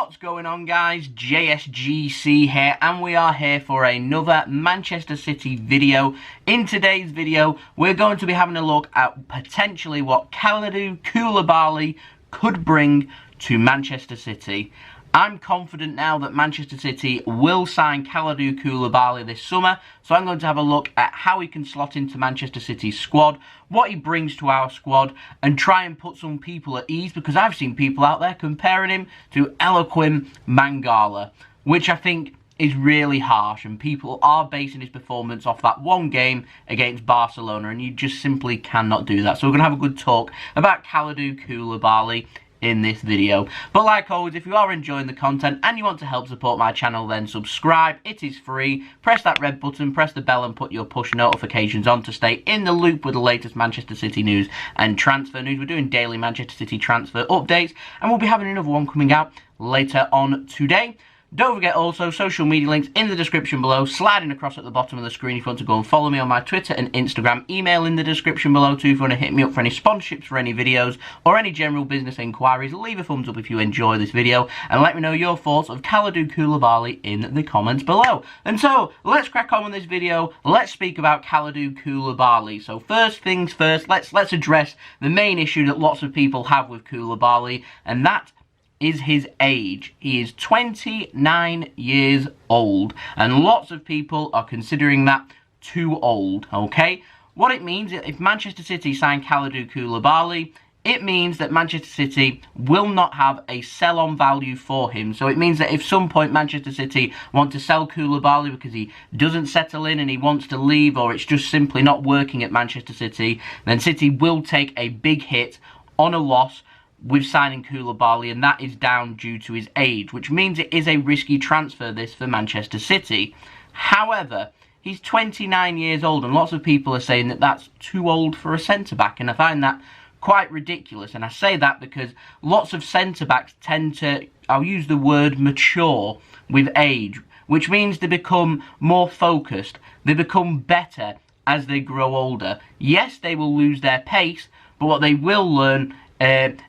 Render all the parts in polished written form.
What's going on, guys? JSGC here, and we are here for another Manchester City video. In today's video, we're going to be having a look at potentially what Kalidou Koulibaly could bring to Manchester City. I'm confident now that Manchester City will sign Kalidou Koulibaly this summer, so I'm going to have a look at how he can slot into Manchester City's squad, what he brings to our squad, and try and put some people at ease, because I've seen people out there comparing him to Eloquim Mangala, which I think is really harsh, and people are basing his performance off that one game against Barcelona, and you just simply cannot do that. So we're going to have a good talk about Kalidou Koulibaly in this video. But like always, if you are enjoying the content and you want to help support my channel, then subscribe. It is free. Press that red button, press the bell, and put your push notifications on to stay in the loop with the latest Manchester City news and transfer news. We're doing daily Manchester City transfer updates, and we'll be having another one coming out later on today. Don't forget also, social media links in the description below, sliding across at the bottom of the screen if you want to go and follow me on my Twitter and Instagram. Email in the description below too if you want to hit me up for any sponsorships for any videos or any general business inquiries. Leave a thumbs up if you enjoy this video, and let me know your thoughts of Kalidou Koulibaly in the comments below. And so, let's crack on with this video. Let's speak about Kalidou Koulibaly. So first things first, let's address the main issue that lots of people have with Koulibaly, and that is his age. He is 29 years old, and lots of people are considering that too old, okay? What it means, if Manchester City sign Kalidou Koulibaly, it means that Manchester City will not have a sell-on value for him. So it means that if some point Manchester City want to sell Koulibaly because he doesn't settle in and he wants to leave, or it's just simply not working at Manchester City, then City will take a big hit on a loss with signing Koulibaly, and that is down due to his age, which means it is a risky transfer, this, for Manchester City. However, he's 29 years old, and lots of people are saying that that's too old for a centre-back, and I find that quite ridiculous. And I say that because lots of centre-backs tend to, I'll use the word mature with age, which means they become more focused, they become better as they grow older. Yes, they will lose their pace, but what they will learn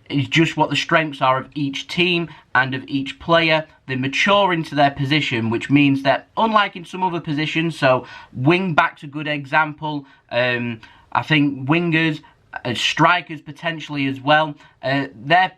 is just what the strengths are of each team and of each player. They mature into their position, which means that, unlike in some other positions, so wing-back's a good example, I think wingers, strikers potentially as well, they're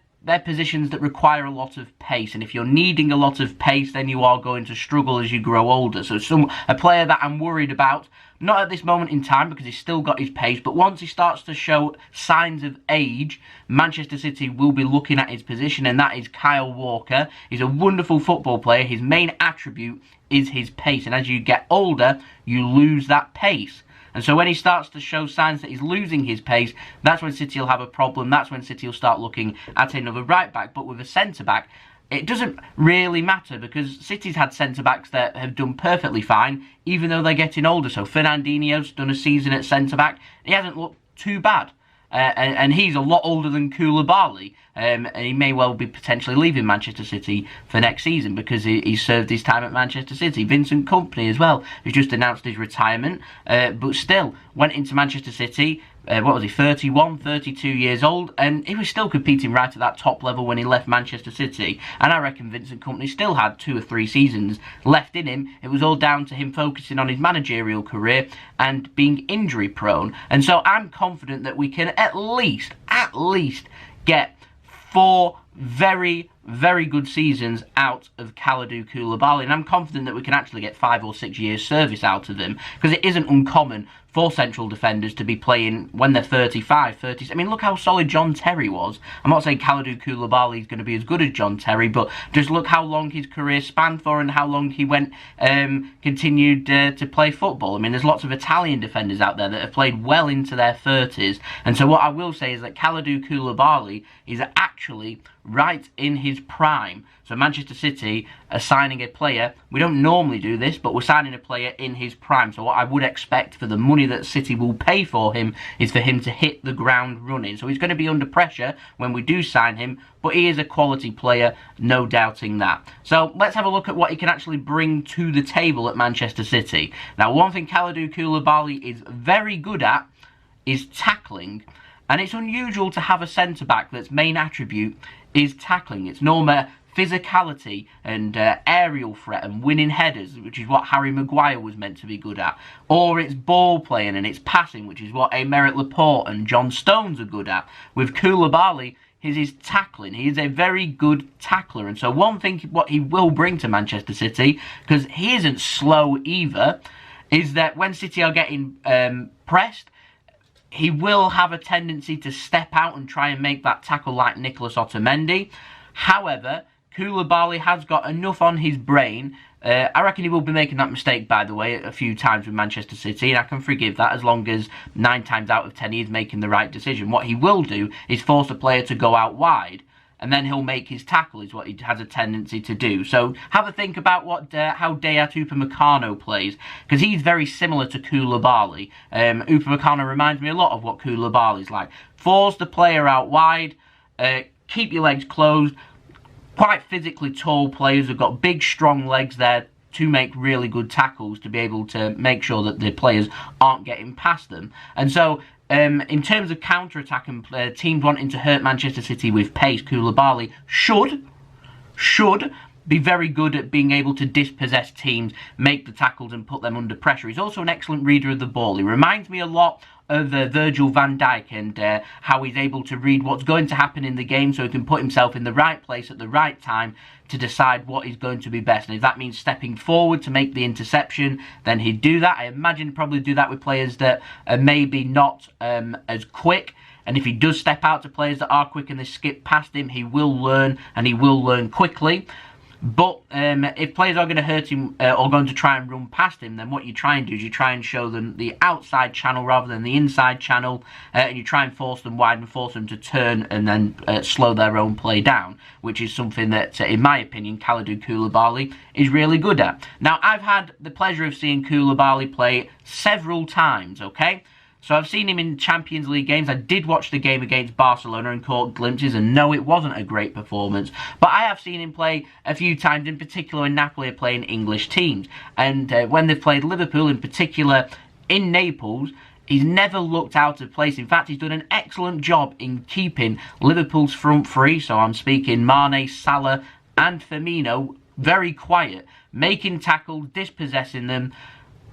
positions that require a lot of pace, and if you're needing a lot of pace, then you are going to struggle as you grow older. So a player that I'm worried about, not at this moment in time because he's still got his pace, but once he starts to show signs of age, Manchester City will be looking at his position, and that is Kyle Walker. He's a wonderful football player. His main attribute is his pace, and as you get older, you lose that pace. And so when he starts to show signs that he's losing his pace, that's when City will have a problem. That's when City will start looking at another right-back. But with a centre-back, it doesn't really matter, because City's had centre-backs that have done perfectly fine, even though they're getting older. So Fernandinho's done a season at centre-back. He hasn't looked too bad. And he's a lot older than Koulibaly, and he may well be potentially leaving Manchester City for next season because he served his time at Manchester City. Vincent Kompany as well, who's just announced his retirement, but still went into Manchester City. What was he, 31, 32 years old, and he was still competing right at that top level when he left Manchester City. And I reckon Vincent Kompany still had 2 or 3 seasons left in him. It was all down to him focusing on his managerial career and being injury prone. And so I'm confident that we can at least get 4 very, very good seasons out of Kalidou Koulibaly, and I'm confident that we can actually get 5 or 6 years service out of him, because it isn't uncommon for central defenders to be playing when they're 35, 30. I mean, look how solid John Terry was. I'm not saying Kalidou Koulibaly is going to be as good as John Terry, but just look how long his career spanned for and how long he continued to play football. I mean, there's lots of Italian defenders out there that have played well into their 30s, and so what I will say is that Kalidou Koulibaly is actually right in his prime. So Manchester City are signing a player. We don't normally do this, but we're signing a player in his prime. So what I would expect for the money that City will pay for him is for him to hit the ground running. So he's going to be under pressure when we do sign him, but he is a quality player, no doubting that. So let's have a look at what he can actually bring to the table at Manchester City. Now, one thing Kalidou Koulibaly is very good at is tackling. And it's unusual to have a centre-back that's main attribute is tackling. It's normally physicality and aerial threat and winning headers, which is what Harry Maguire was meant to be good at, or it's ball playing and it's passing, which is what Aymeric Laporte and John Stones are good at. With Koulibaly, his tackling. He is a very good tackler, and so one thing what he will bring to Manchester City, because he isn't slow either, is that when City are getting pressed, he will have a tendency to step out and try and make that tackle like Nicolas Otamendi. However, Koulibaly has got enough on his brain. I reckon he will be making that mistake, by the way, a few times with Manchester City, and I can forgive that as long as 9 times out of 10 he is making the right decision. What he will do is force a player to go out wide, and then he'll make his tackle, is what he has a tendency to do. So have a think about how Dayot Upamecano plays, because he's very similar to Koulibaly. Upamecano reminds me a lot of what Koulibaly's like. Force the player out wide, keep your legs closed. Quite physically tall players have got big, strong legs there to make really good tackles, to be able to make sure that the players aren't getting past them. And so, in terms of counter-attack and teams wanting to hurt Manchester City with pace, Koulibaly should be very good at being able to dispossess teams, make the tackles and put them under pressure. He's also an excellent reader of the ball. He reminds me a lot of Virgil van Dijk, and how he's able to read what's going to happen in the game so he can put himself in the right place at the right time to decide what is going to be best. And if that means stepping forward to make the interception, then he'd do that. I imagine he'd probably do that with players that are maybe not as quick. And if he does step out to players that are quick and they skip past him, he will learn, and he will learn quickly. But if players are going to hurt him or going to try and run past him, then what you try and do is you try and show them the outside channel rather than the inside channel, and you try and force them wide and force them to turn and then slow their own play down, which is something that, in my opinion, Kalidou Koulibaly is really good at. Now, I've had the pleasure of seeing Koulibaly play several times, okay? So I've seen him in Champions League games. I did watch the game against Barcelona and caught glimpses, and no, it wasn't a great performance. But I have seen him play a few times, in particular when Napoli are playing English teams. And when they've played Liverpool, in particular in Naples, he's never looked out of place. In fact, he's done an excellent job in keeping Liverpool's front three, so I'm speaking Mane, Salah and Firmino, very quiet, making tackles, dispossessing them,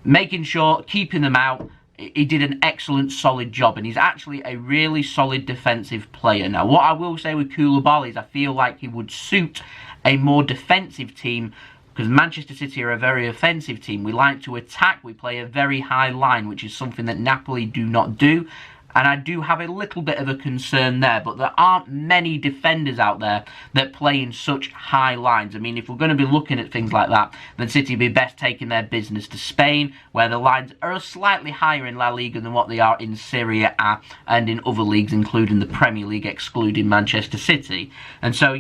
making sure, keeping them out. He did an excellent, solid job, and he's actually a really solid defensive player. Now, what I will say with Koulibaly is I feel like he would suit a more defensive team, because Manchester City are a very offensive team. We like to attack. We play a very high line, which is something that Napoli do not do. And I do have a little bit of a concern there, but there aren't many defenders out there that play in such high lines. I mean, if we're going to be looking at things like that, then City would be best taking their business to Spain, where the lines are slightly higher in La Liga than what they are in Serie A and in other leagues, including the Premier League, excluding Manchester City. And so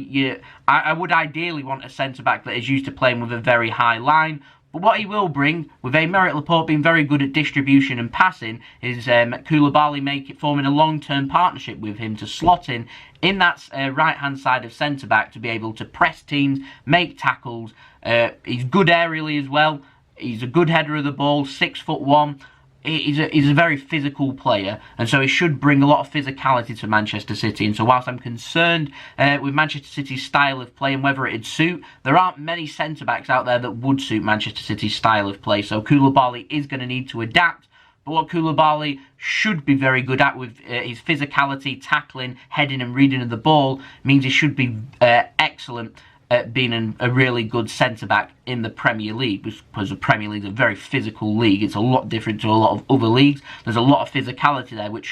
I would ideally want a centre-back that is used to playing with a very high line. But what he will bring, with Aymeric Laporte being very good at distribution and passing, is Koulibaly forming a long-term partnership with him to slot in that right-hand side of centre-back to be able to press teams, make tackles. He's good aerially as well. He's a good header of the ball, 6'1". He's a very physical player, and so he should bring a lot of physicality to Manchester City. And so whilst I'm concerned with Manchester City's style of play and whether it'd suit, there aren't many centre-backs out there that would suit Manchester City's style of play. So Koulibaly is going to need to adapt. But what Koulibaly should be very good at with his physicality, tackling, heading and reading of the ball means he should be excellent at being a really good centre-back in the Premier League, because the Premier League is a very physical league. It's a lot different to a lot of other leagues. There's a lot of physicality there, which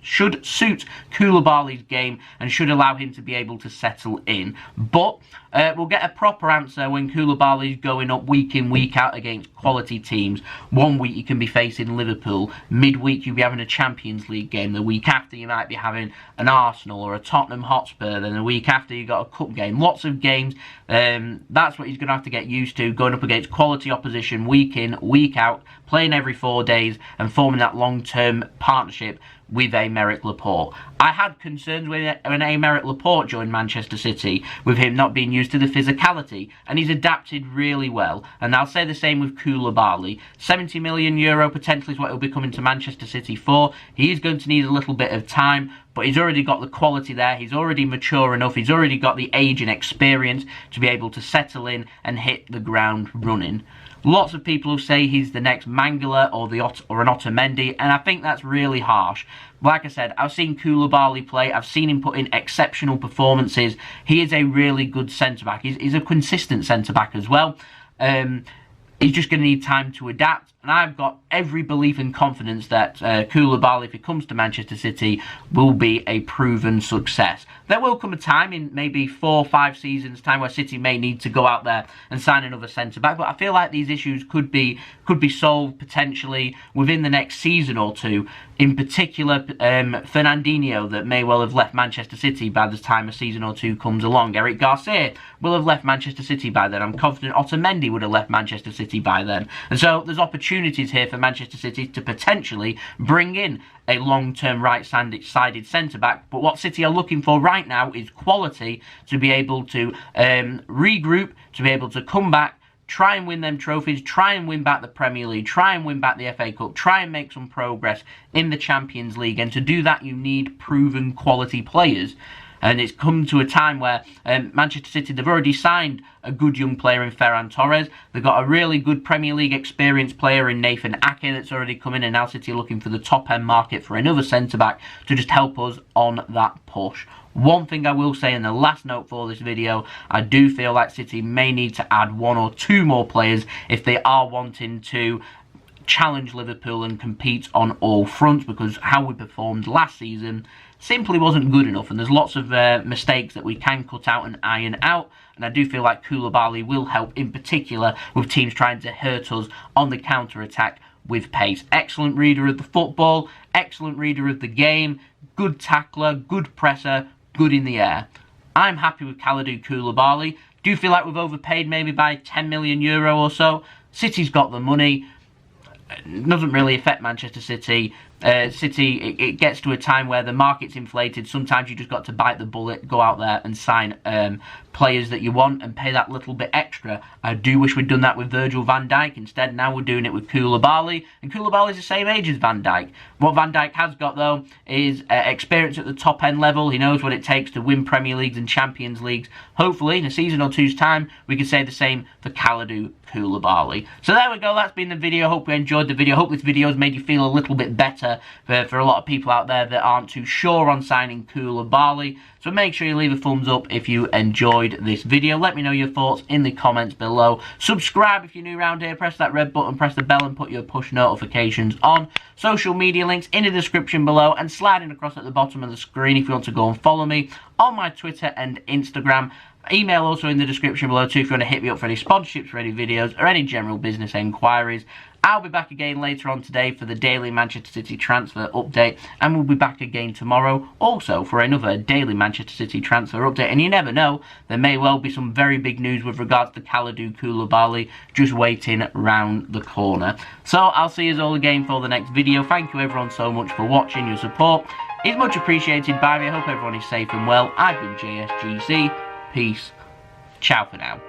should suit Koulibaly's game and should allow him to be able to settle in. But we'll get a proper answer when Koulibaly's going up week in, week out against quality teams. One week you can be facing Liverpool. Midweek you'll be having a Champions League game. The week after you might be having an Arsenal or a Tottenham Hotspur. Then the week after you got a cup game. Lots of games. That's what he's going to have to get used to, going up against quality opposition week in, week out, playing every 4 days and forming that long-term partnership with Aymeric Laporte. I had concerns when Aymeric Laporte joined Manchester City, with him not being used to the physicality, and he's adapted really well. And I'll say the same with Koulibaly. €70 million potentially is what he'll be coming to Manchester City for. He is going to need a little bit of time, but he's already got the quality there. He's already mature enough. He's already got the age and experience to be able to settle in and hit the ground running. Lots of people who say he's the next Mangala or an Otamendi, and I think that's really harsh. Like I said, I've seen Koulibaly play. I've seen him put in exceptional performances. He is a really good centre-back. He's a consistent centre-back as well. He's just going to need time to adapt. And I've got every belief and confidence that Koulibaly, if he comes to Manchester City, will be a proven success. There will come a time in maybe 4 or 5 seasons' time where City may need to go out there and sign another centre-back. But I feel like these issues could be solved potentially within the next season or two. In particular, Fernandinho, that may well have left Manchester City by the time a season or two comes along. Eric Garcia will have left Manchester City by then. I'm confident Otamendi would have left Manchester City by then. And so there's opportunities here for Manchester City to potentially bring in a long-term right-sided centre-back. But what City are looking for right now is quality to be able to regroup, to be able to come back, try and win them trophies, try and win back the Premier League, try and win back the FA Cup, try and make some progress in the Champions League. And to do that, you need proven quality players. And it's come to a time where Manchester City, they've already signed a good young player in Ferran Torres. They've got a really good Premier League experienced player in Nathan Ake that's already come in. And now City are looking for the top-end market for another centre-back to just help us on that push. One thing I will say, and the last note for this video, I do feel like City may need to add 1 or 2 more players if they are wanting to challenge Liverpool and compete on all fronts, because how we performed last season simply wasn't good enough, and there's lots of mistakes that we can cut out and iron out. And I do feel like Koulibaly will help, in particular with teams trying to hurt us on the counter-attack with pace. Excellent reader of the football, excellent reader of the game, good tackler, good presser, good in the air. I'm happy with Kalidou Koulibaly. Do feel like we've overpaid maybe by €10 million or so. City's got the money. It doesn't really affect Manchester City. It gets to a time where the market's inflated. Sometimes you just got to bite the bullet, go out there and sign players that you want and pay that little bit extra. I do wish we'd done that with Virgil van Dijk. Instead, now we're doing it with Koulibaly. And Koulibaly's the same age as Van Dijk. What Van Dijk has got, though, is experience at the top-end level. He knows what it takes to win Premier Leagues and Champions Leagues. Hopefully, in a season or two's time, we can say the same for Kalidou Koulibaly. So there we go. That's been the video. Hope you enjoyed the video. Hope this video has made you feel a little bit better for a lot of people out there that aren't too sure on signing Koulibaly. So make sure you leave a thumbs up if you enjoyed this video. Let me know your thoughts in the comments below. Subscribe if you're new around here. Press that red button, press the bell and put your push notifications on. Social media links in the description below and sliding across at the bottom of the screen if you want to go and follow me on my Twitter and Instagram. Email also in the description below too if you want to hit me up for any sponsorships for any videos or any general business enquiries. I'll be back again later on today for the daily Manchester City transfer update, and we'll be back again tomorrow also for another daily Manchester City transfer update. And you never know, there may well be some very big news with regards to Kalidou Koulibaly just waiting round the corner. So I'll see you all again for the next video. Thank you everyone so much for watching. Your support is much appreciated by me. I hope everyone is safe and well. I've been JSGC. Peace. Ciao for now.